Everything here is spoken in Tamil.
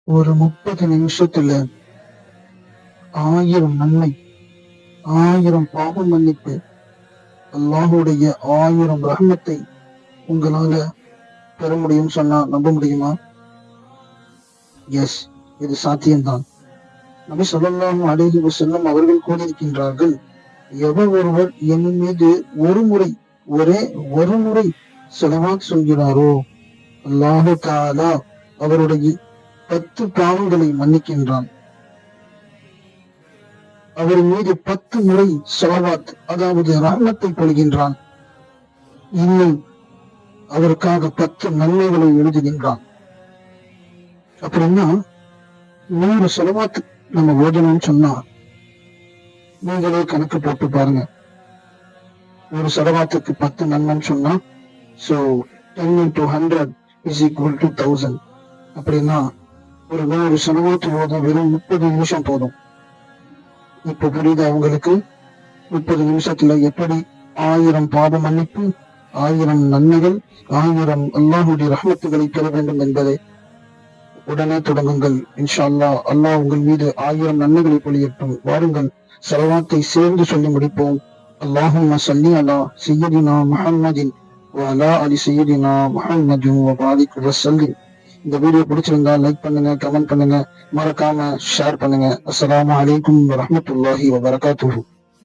ஒரு 30 நிமிஷத்துல 1000 நன்மை, 1000 பாவம் மன்னிப்பு, அல்லாஹுடைய 1000 ரஹ்மத்தை உங்களால பெற முடியும் சொன்னா நம்ப முடியுமா? எஸ், இது சாத்தியம்தான். நபி ஸல்லல்லாஹு அலைஹி வஸல்லம் அவர்கள் கூறியிருக்கின்றார்கள், எவர் ஒருவர் என் மீது ஒரே ஒரு முறை ஸலவாத் சொல்கிறாரோ, அல்லாஹு தஆலா அவருடைய 10 பாவங்களை மன்னிக்கின்றான். அவர் மீது 10 முறை ஸலவாத் அதாவது ரஹ்மத்தை பொழிகின்றான். இன்னும் அவருக்காக 10 நன்மைகளை எழுதுகின்றான். அப்படின்னா 100 ஸலவாத் நம்ம ஓதணும்னு சொன்னா நீங்களே கணக்கு போட்டு பாருங்க. ஒரு ஸலவாத்துக்கு 10 நன்மைன்னு சொன்னா so 10 into 100 is equal to 1000. அப்படின்னா ஒரு 100 ஸலவாத் ஓத வெறும் 30 நிமிஷம் போதும். இப்ப புரியுதா உங்களுக்கு? 30 நிமிஷத்துல எப்படி 1000 பாவ மன்னிப்பு, 1000 நன்மைகள், 1000 அல்லாஹுடைய ரஹ்மத்துகளை பெற வேண்டும் என்பதை உடனே தொடங்குங்கள். இன்ஷா அல்லாஹ், அல்லாஹ் உங்கள் மீது 1000 நன்மைகளை பொழியட்டும். வாருங்கள், ஸலவாத்தை சேர்ந்து சொல்லி முடிப்போம். அல்லாஹும்ம ஸல்லி அலா சய்யிதினா முஹம்மதின் வ அலா அலி சய்யிதினா முஹம்மதின் வ பாரிக் வஸல்லிம். இந்த வீடியோ பிடிச்சிருந்தா லைக் பண்ணுங்க, கமெண்ட் பண்ணுங்க, மறக்காம ஷேர் பண்ணுங்க. அஸ்ஸலாமு அலைக்கும் வரஹ்மத்துல்லாஹி வபரகாத்துஹு.